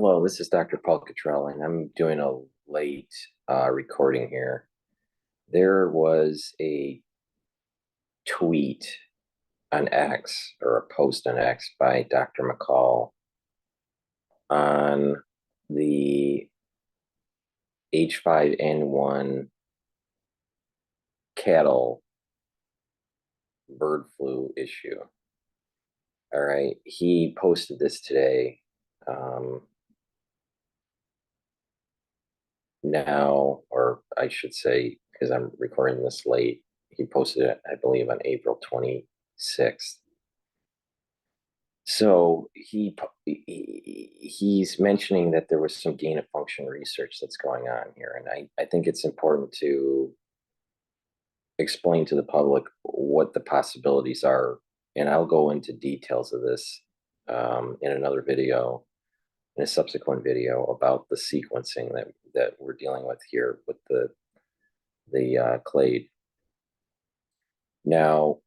Hello, this is Dr. Paul Cottrell, and I'm doing a late recording here. There was a tweet on X, or a post on X by Dr. McCall on the H5N1 cattle bird flu issue. All right, he posted this today. Now, or I should say, because I'm recording this late, he posted it, I believe, on April 26th. So he's mentioning that there was some gain of function research that's going on here, and I think it's important to explain to the public what the possibilities are, and I'll go into details of this in another video, in a subsequent video, about the sequencing that we're dealing with here with the Clade. Now,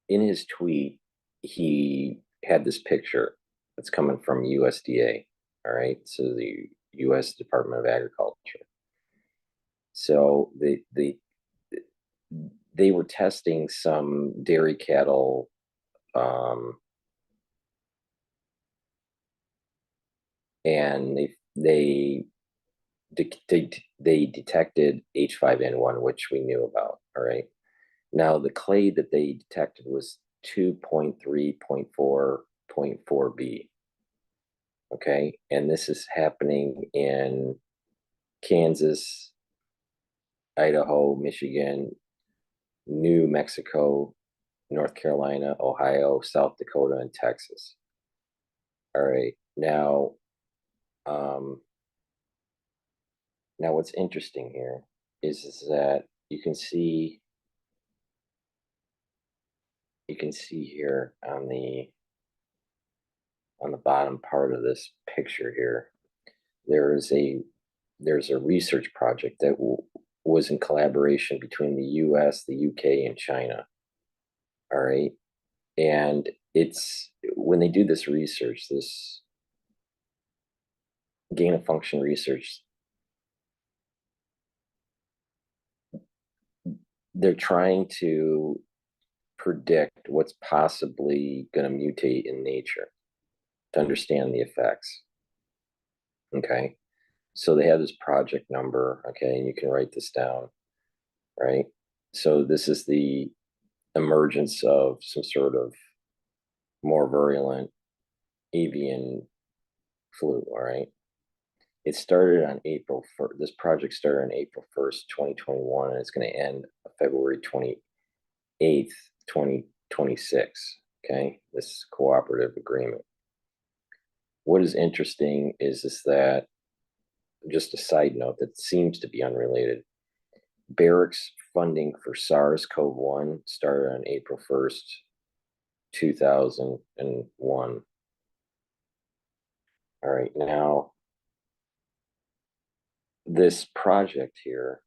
in his tweet, he had this picture that's coming from USDA, all right? So the U.S. Department of Agriculture. So they were testing some dairy cattle and they detected H5N1, which we knew about, all right? Now, the clade that they detected was 2.3.4.4b. Okay, and this is happening in Kansas, Idaho, Michigan, New Mexico, North Carolina, Ohio, South Dakota, and Texas. All right, now, now what's interesting here is that you can see here on the bottom part of this picture here, there's a research project that was in collaboration between the US, the UK, and China. All right. And it's when they do this research, this gain of function research, they're trying to predict what's possibly going to mutate in nature to understand the effects. Okay. So they have this project number. Okay. And you can write this down. Right. So this is the emergence of some sort of more virulent avian flu. All right. It started on April 1st. This project started on April 1st, 2021, and it's going to end February 28th, 2026. Okay. This cooperative agreement. What is interesting is that, just a side note that seems to be unrelated, Barrick's funding for SARS-CoV-1 started on April 1st, 2001. All right, now this project here,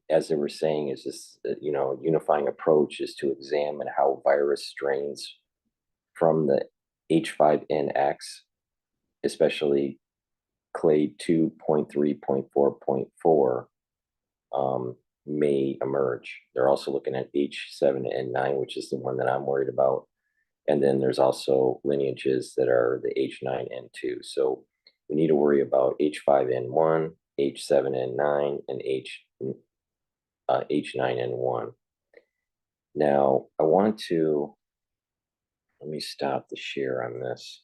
as they were saying, is this, unifying approach is to examine how virus strains from the H5NX, especially Clade 2.3.4.4, may emerge. They're also looking at H7N9, which is the one that I'm worried about. And then there's also lineages that are the H9N2. So we need to worry about H5N1, H7N9, and H9N1. Now, let me stop the share on this.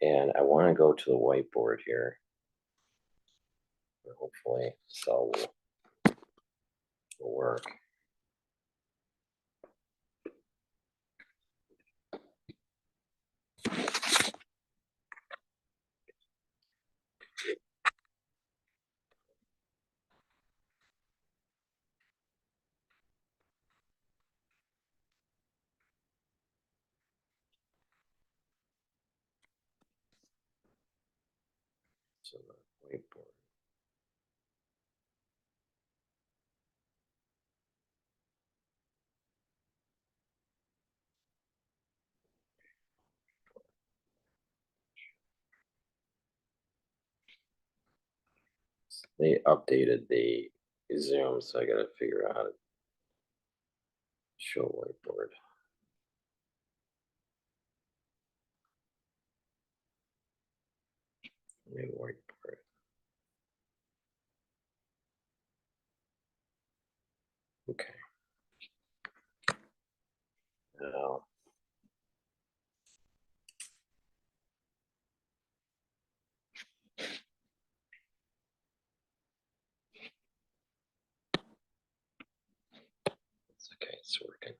And I want to go to the whiteboard here. Hopefully this all will work. So the whiteboard. They updated the Zoom, so I got to figure out how to show whiteboard. New whiteboard. Okay. Now, it's okay. It's working.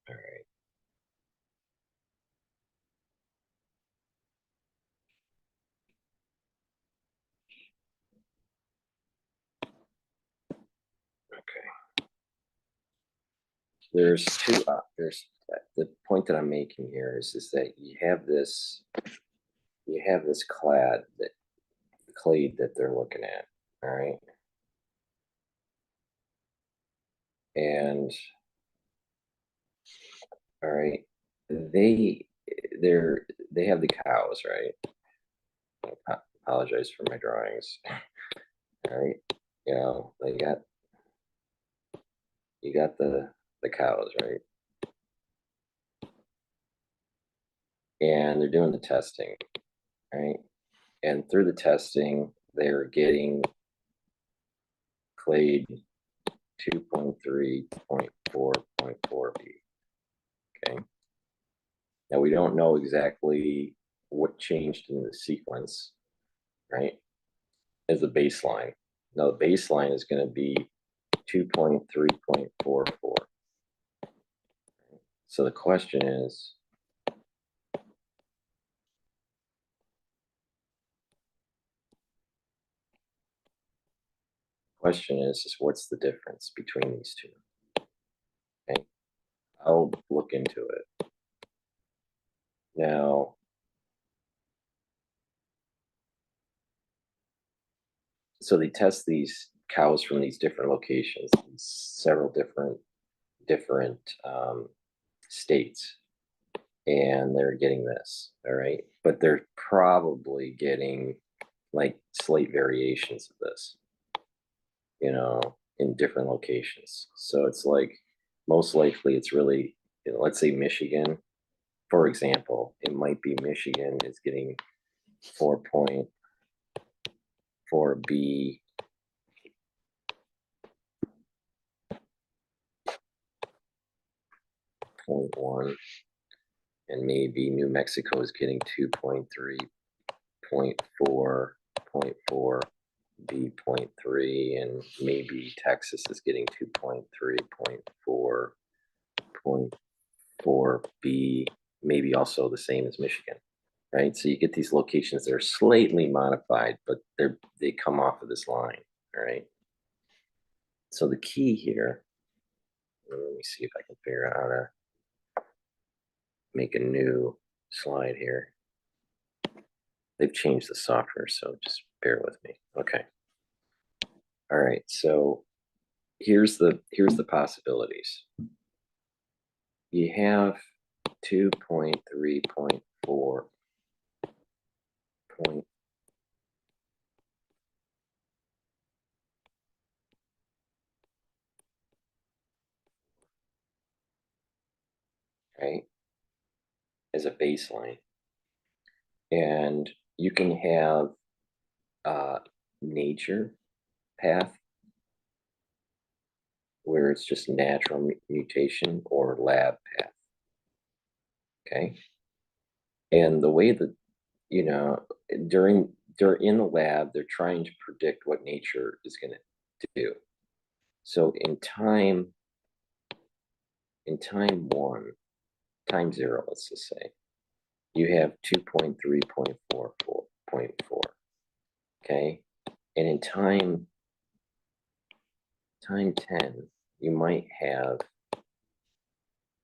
All right. Okay. There's two. There's the point that I'm making here is that you have this clade that they're looking at. All right. And all right, they have the cows, right? I apologize for my drawings. All right. You know, you got the cows, right? And they're doing the testing, right? And through the testing, they're getting Clade 2.3.4.4b. Okay. Now we don't know exactly what changed in the sequence, right? As a baseline. Now the baseline is going to be 2.3.44. So the question is, what's the difference between these two? Okay, I'll look into it. Now, so they test these cows from these different locations, several different states, and they're getting this, all right? But they're probably getting like slight variations of this, you know, in different locations. So it's like most likely it's really, you know, let's say Michigan, for example, it might be Michigan is getting 4.4b point one, and maybe New Mexico is getting 2.3.4.4 B.3, and maybe Texas is getting 2.3.4.4b, maybe also the same as Michigan, right? So you get these locations that are slightly modified, but they come off of this line, all right? So the key here, let me see if I can figure out how to make a new slide here. They've changed the software, so just bear with me. Okay. All right, so here's the possibilities. You have 2.3.4 point, right, as a baseline. And you can have nature path where it's just natural mutation, or lab path. Okay. And the way that, you know, during in the lab, they're trying to predict what nature is going to do. So in time time zero, let's just say, you have 2.3.44.4. Okay. And in time 10, you might have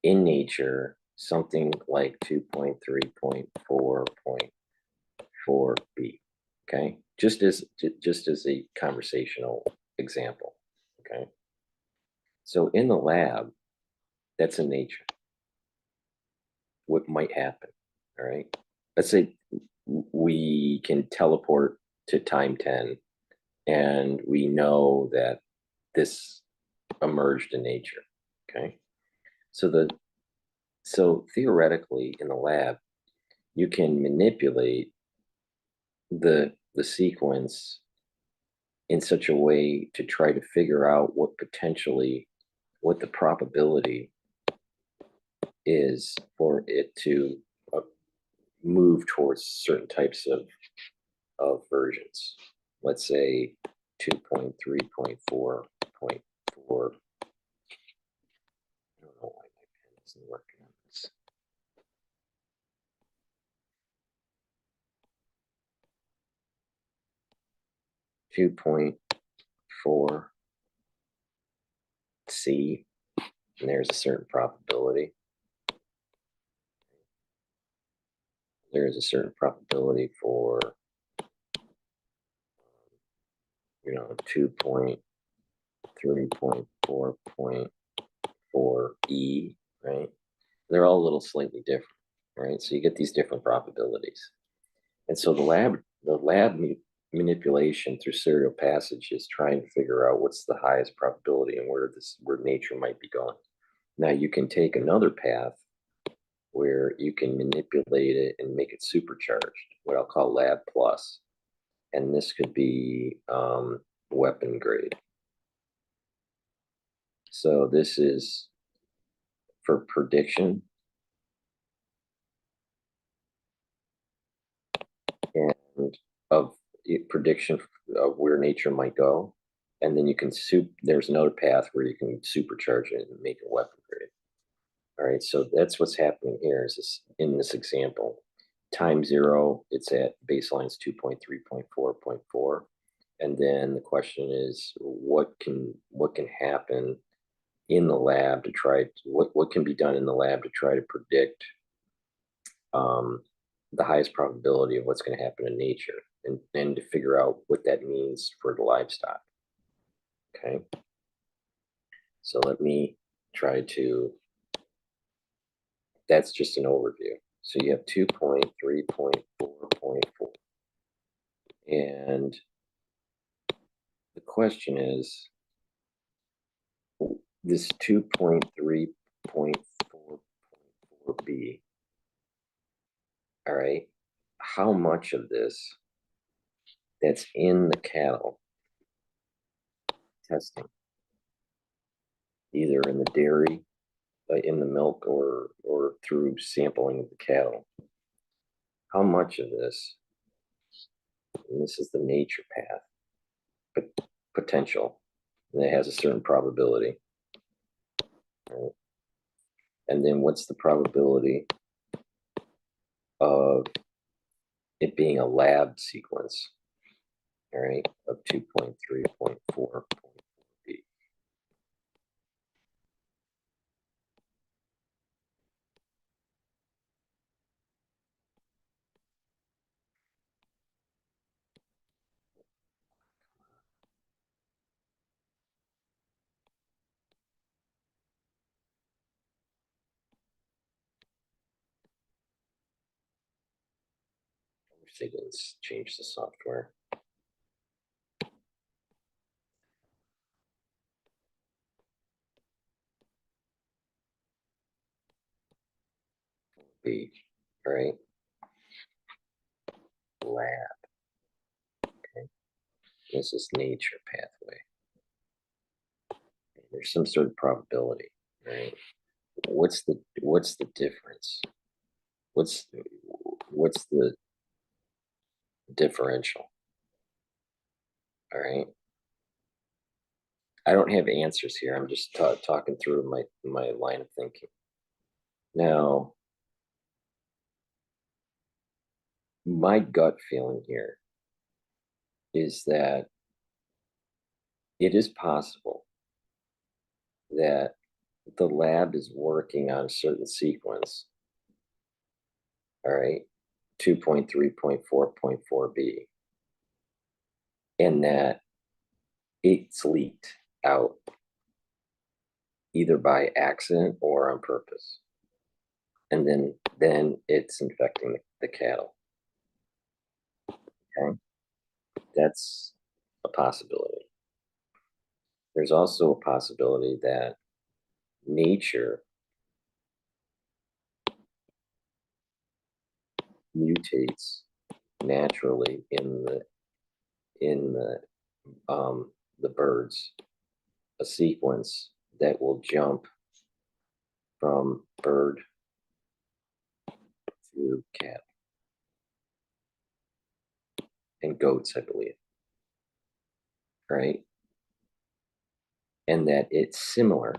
in nature something like 2.3.4.4b. Okay. Just as a conversational example. Okay. So in the lab, that's in nature. What might happen? All right. Let's say we can teleport to time 10 And we know that this emerged in nature. Okay. So theoretically in the lab, you can manipulate the sequence in such a way to try to figure out what the probability is for it to move towards certain types of versions. Let's say 2.3.4.4. I don't know why my pen isn't working on this. 2.4 C, and there's a certain probability. There is a certain probability for 2.3.4.4 E, right? They're all a little slightly different, right? So you get these different probabilities. And so the lab manipulation through serial passage is trying to figure out what's the highest probability and where nature might be going. Now you can take another path where you can manipulate it and make it supercharged, what I'll call lab plus. And this could be weapon grade. So this is for prediction and of prediction of where nature might go. And then you can there's another path where you can supercharge it and make it weapon grade. All right, so that's what's happening here. Is this in this example? Time 0, it's at baselines 2.3.4.4. And then the question is, what can happen in the lab to try what can be done in the lab to try to predict the highest probability of what's going to happen in nature, and to figure out what that means for the livestock. Okay, so let me try to. That's just an overview. So you have 2.3.4.4, and the question is this 2.3.4.4b. All right, how much of this that's in the cattle testing, either in the dairy, in the milk, or through sampling of the cattle, how much of this, and this is the nature path, but potential, and it has a certain probability, right? And then what's the probability of it being a lab sequence, all right, of 2.3.4.4b. I wish they didn't change the software. B, all right, lab. Okay, this is nature pathway. There's some sort of probability, right? What's the difference? What's the differential? All right. I don't have answers here. I'm just talking through my line of thinking. Now, my gut feeling here is that it is possible that the lab is working on a certain sequence, all right, 2.3.4.4b, and that it's leaked out either by accident or on purpose. And then it's infecting the cattle. Okay, that's a possibility. There's also a possibility that nature mutates naturally in the birds, a sequence that will jump from bird to cat and goats, I believe, right? And that it's similar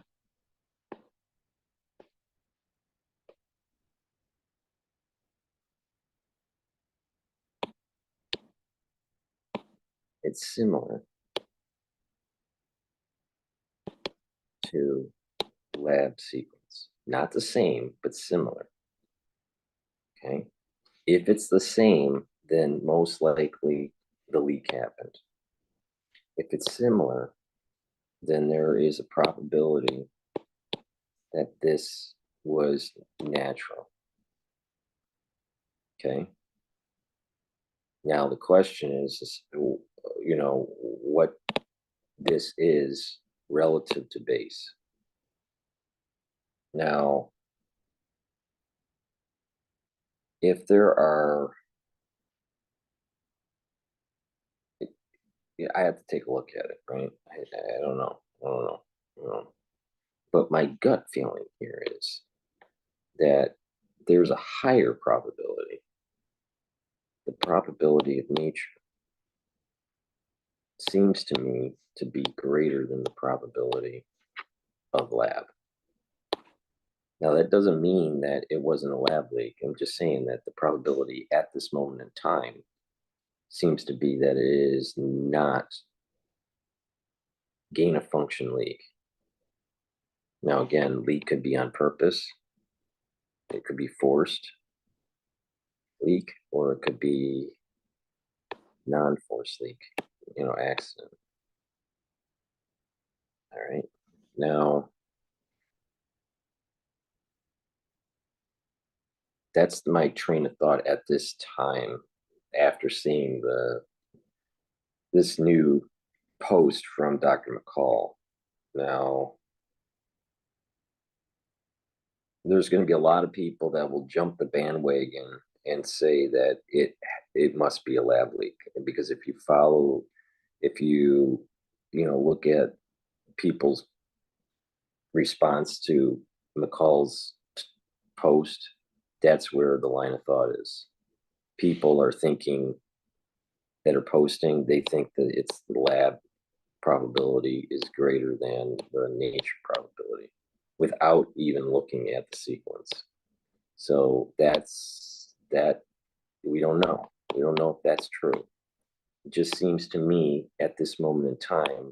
to lab sequence. Not the same, but similar. Okay. If it's the same, then most likely the leak happened. If it's similar, then there is a probability that this was natural. Okay. Now the question is, you know, what this is relative to base. Now, if there are, I have to take a look at it, right? I don't know. I don't know. I don't know. But my gut feeling here is that there's a higher probability. The probability of nature seems to me to be greater than the probability of lab. Now, that doesn't mean that it wasn't a lab leak. I'm just saying that the probability at this moment in time seems to be that it is not gain of function leak. Now, again, leak could be on purpose. It could be forced leak, or it could be non-forced leak, accident. All right. Now, that's my train of thought at this time after seeing this new post from Dr. McCall. Now, there's going to be a lot of people that will jump the bandwagon and say that it must be a lab leak, because if you look at people's response to McCall's post, that's where the line of thought is. People are thinking that are posting, they think that it's the lab probability is greater than the nature probability without even looking at the sequence. So that we don't know. We don't know if that's true. It just seems to me at this moment in time,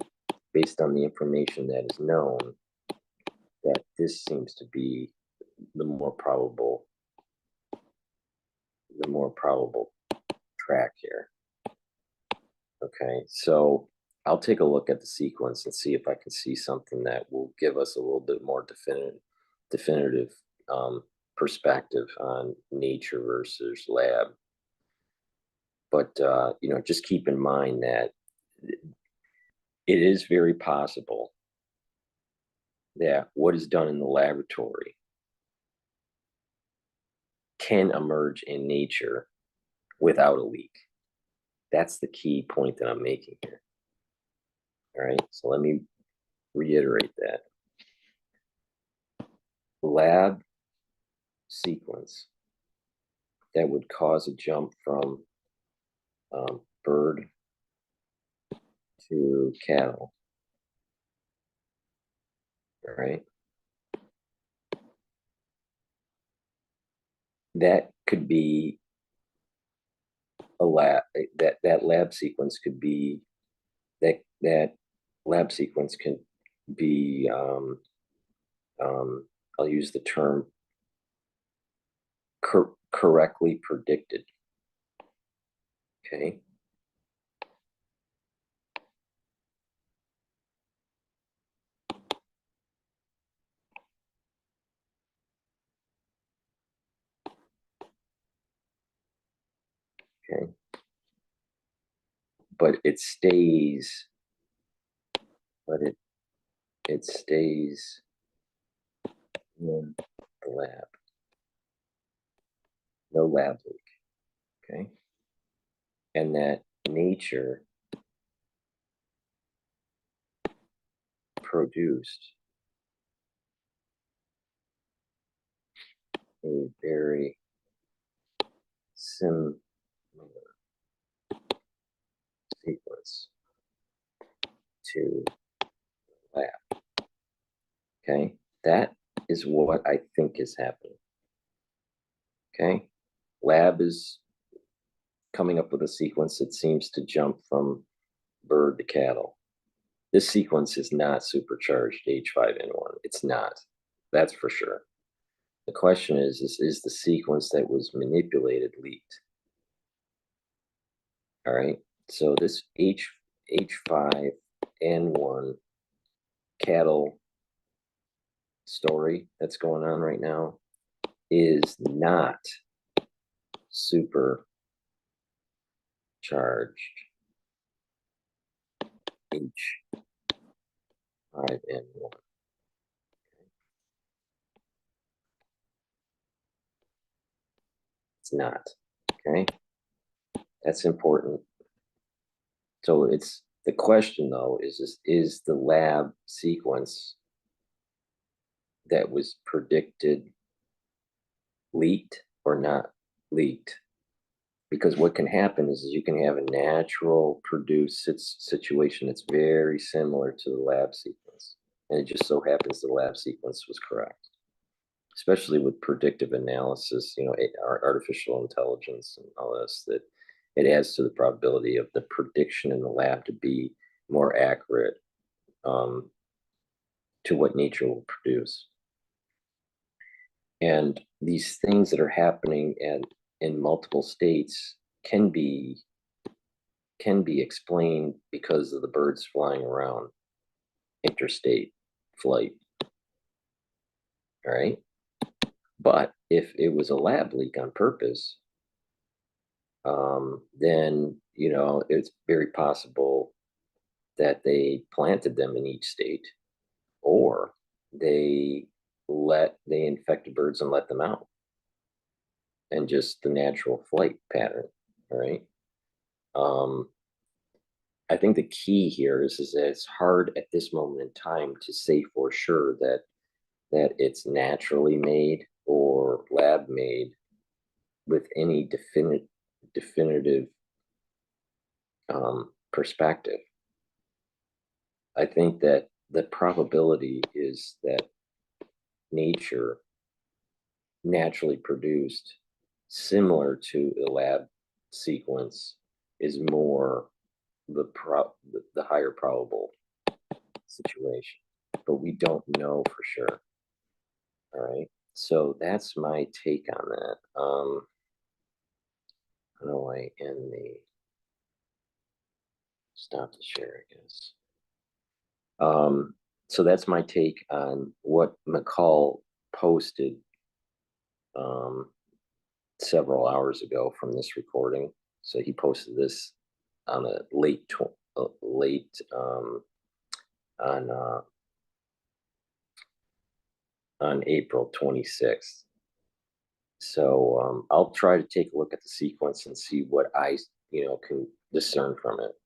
based on the information that is known, that this seems to be the more probable track here. Okay, so I'll take a look at the sequence and see if I can see something that will give us a little bit more definitive perspective on nature versus lab. But just keep in mind that it is very possible that what is done in the laboratory can emerge in nature without a leak. That's the key point that I'm making here. All right, so let me reiterate that. Lab sequence that would cause a jump from bird to cattle, all right? That could be a lab, that lab sequence could be, that lab sequence can be, I'll use the term correctly predicted, okay? Okay. but it stays, it stays in the lab. No lab leak, okay? And that nature produced a very similar sequence to the lab, okay? That is what I think is happening, okay? Lab is coming up with a sequence that seems to jump from bird to cattle. This sequence is not supercharged H5N1. It's not. That's for sure. The question is the sequence that was manipulated leaked? All right. So this H5N1 cattle story that's going on right now is not supercharged H5N1. It's not. Okay. That's important. So it's the question though is the lab sequence that was predicted leaked or not leaked? Because what can happen is you can have a natural produced situation that's very similar to the lab sequence, and it just so happens the lab sequence was correct. Especially with predictive analysis, you know, artificial intelligence and all this, that it adds to the probability of the prediction in the lab to be more accurate to what nature will produce. And these things that are happening in multiple states can be explained because of the birds flying around, interstate flight. All right. But if it was a lab leak on purpose, then, you know, it's very possible that they planted them in each state, or they infected birds and let them out, and just the natural flight pattern. All right. I think the key here is that it's hard at this moment in time to say for sure that it's naturally made or lab made with any definitive perspective. I think that the probability is that nature naturally produced similar to a lab sequence is more the higher probable situation, but we don't know for sure. All right, so that's my take on that. How do I end the stop the share, I guess? So that's my take on what McCall posted several hours ago from this recording. So he posted this on a late on April 26th. So I'll try to take a look at the sequence and see what I can discern from it.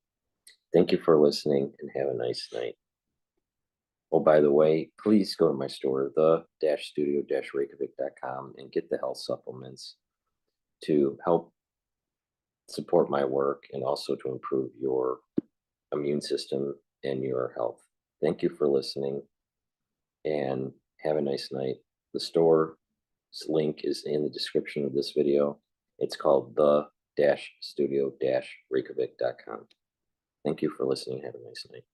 Thank you for listening and have a nice night. Oh, by the way, please go to my store, the-studio-reykjavik.com, and get the health supplements to help support my work and also to improve your immune system and your health. Thank you for listening and have a nice night. The store's link is in the description of this video. It's called the-studio-reykjavik.com. Thank you for listening. Have a nice night.